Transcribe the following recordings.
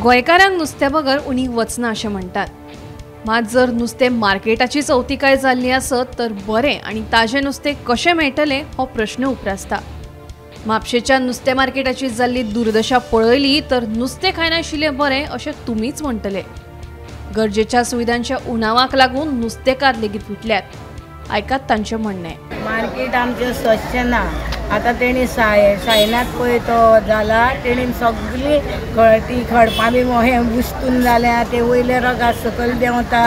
गोंयकारांक नुस्तें बगर उणी वचना अशें म्हणटात. मात जर नुस्तें मार्केटाची चवथिकाय जाल्ली आसत तर बरें आनी ताजें नुस्तें कशें मेळटलें हो प्रश्न उप्रासता. म्हापशेच्या नुस्तें मार्केटाची जाल्ली दुर्दशा पळयली तर नुस्तें खायनाशिल्लें बरें अशें तुमीच म्हणटले. गरजेच्या सुविधांच्या उणावाक लागून नुस्तेकार लेगीत फुटल्यात. आयकात तांचें म्हणणें. मार्केट आमचें स्वच्छ ना. आतां तेणी सायनात पळय तो जाला तेणी सगळी ती खडपां बी हें बुस्तून जाल्या, ते वयले रगात सकयल देंवता,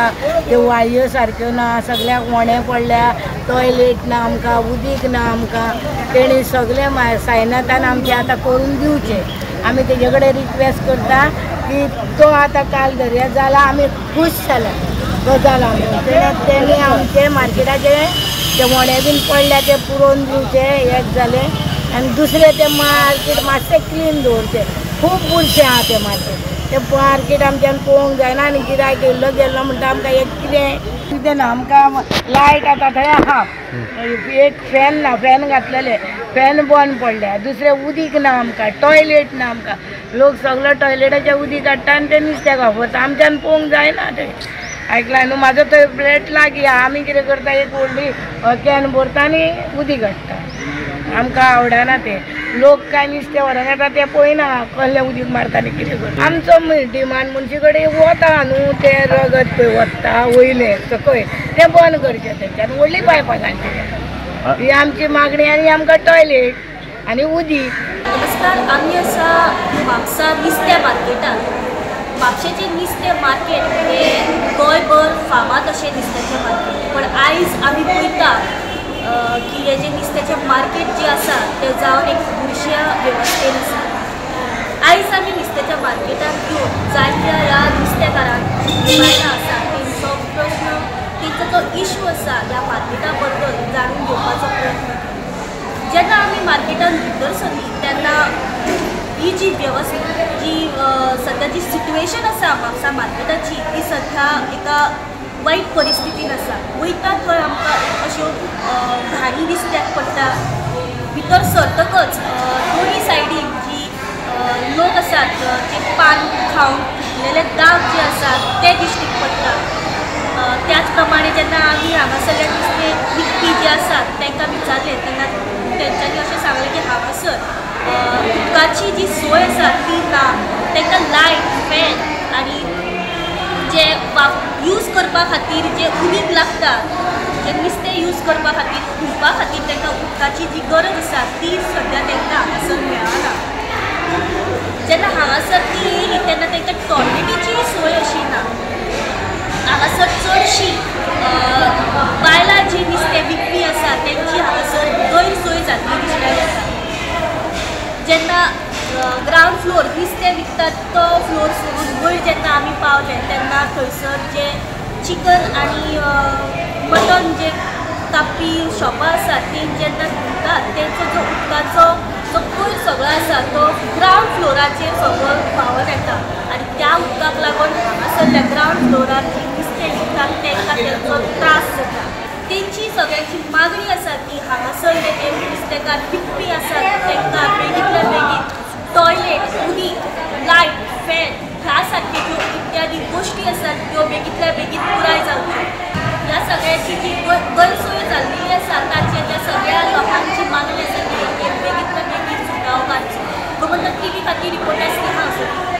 त्यो वाळयो सारक्यो ना, सगळ्याक वणें पडल्या, टॉयलेट ना आमकां, उदीक ना आमकां. तेणी सगळे सायनातान आमचें आतां करून दिवचें. आमी तेजे कडेन रिक्वेस्ट करता की तो आतां काल दर्या जाला, आमी खूश जाल्या तो जाला. तेणी आमचे मार्केटाचे ते वणें बीन पडल्या ते पुरोवन दिवचे एक जालें. आनी दुसरें ते मार्केट मातशें क्लीन दवरचें. खूब बुरशें आहा तें मार्केट. ते मार्केट आमच्यान पळोवंक जायना आनी गिरायक येयल्लो गेल्लो म्हणटा आमकां एक कितें ना. आमकां लायट आतां थंय आहा, एक फॅन ना, फॅन घातलेले, फॅन बंद पडल्या. दुसरें उदीक ना आमकां, टॉयलेट ना आमकां. लोक सगळो टॉयलेटाचें उदीक काडटा आनी ते नुस्तें वापरता. आमच्यान पळोवंक जायना तें. आयकला न्हू, म्हाजो थंय फ्लॅट लागीं आहा. आमी कितें करता, एक व्हडली कॅन भरता आनी उदीक काडटा. आमकां आवडना तें. लोक काय नुस्तें व्हरोन येता तें पळयना कसलें उदीक मारता आनी कितें करता. आमचो डिमांड मनशे कडेन वता न्हू, तें रगत पळय वता वयलें सकयल, तें बंद करचें. तेंच्यान व्हडली पायपां घालचें. ही आमची मागणी. आनी आमकां टॉयलेट आनी उदीक. नमस्कार, आमी आसा म्हापसा नुस्तें मार्केटान. म्हापशेचें नुस्तें मार्केट हें गोंयभर फामाद अशें नुस्त्याचें मार्केट. पण आयज आमी पळयता की हेजें नुस्त्याचें मार्केट जें आसा तें जावन एक बुरश्या वेवस्थेन आसा. आयज आमी नुस्त्याच्या मार्केटांत येवन जायत्या ह्या नुस्तेकारांक बायलां आसा तेंचो प्रश्न, तेंचो जो इश्यू आसा ह्या मार्केटा बद्दल जाणून घेवपाचो प्रयत्न केलो. जेन्ना आमी मार्केटान भितर सरली तेन्ना ही जी वेवस्था, जी सद्याची सिट्युएशन आसा म्हापसा मार्केटाची, ती सध्या एका वायट परिस्थितीन आसा. वयता थंय आमकां अश्यो घाणी दिसत्याक पडटा. भितर सरतकच दोनी सायडीन जी लोक आसात जे पान खावन उरलेले दाग जे आसात ते दिश्टीक पडटा. त्याच प्रमाणे जेन्ना आमी हांगासरल्या नुस्तें विकपी जे आसात तांकां विचारलें तेन्ना तेंच्यांनी अशें सांगलें की हांगासर उदकाची जी सोय आसा ती ना. तांकां लायट, फॅन आनी जे यूज करपा खातीर जे उदीक लागता, जे नुस्तें यूज करपा खातीर धुवपा खातीर तांकां उदकाची जी गरज आसा ती सद्या तांकां हांगासर मेळना. जेन्ना हांगासर ती येयली तेन्ना तांकां टॉयलेटीची सोय अशी ना. हांगासर चडशीं बायलां जी नुस्तें विकपी आसा तेंची हांगासर गैरसोय जाल्ली दिसता. जेन्ना ग्रावंड फ्लोर नुस्तें विकतात तो फ्लोर सोडून वयर जेन्ना आमी पावले तेन्ना थंयसर जे चिकन आनी मटन जे कापपी शॉपां आसात ती जेन्ना विकतात तेंचो जो उदकाचो जो कोयर सगळो आसा तो ग्रावंड फ्लोराचेर सगळो व्हांवून येता. आनी त्या उदकाक लागून हांगासरल्या ग्रावंड फ्लोरार जी नुस्तें विकतात तांकां तेंचो त्रास जाता. तेंची सगळ्यांची मागणी आसा की हांगासरले जे नुस्तेकार विकपी आसात तांकां बेगींतल्या बेगीन टॉयलेट, उदीक, लायट, फॅन ह्या सारक्यो ज्यो इत्यादी गोश्टी आसात त्यो बेगींतल्या बेगीन पुराय जावच्यो. ह्या सगळ्याची जी गैरसोय जाल्ली आसा ताचे त्या सगळ्या लोकांची मागणी आसा की बेगींतल्या बेगीन सुटावो काडचो. गोमंतक TV खातीर रिपोर्टर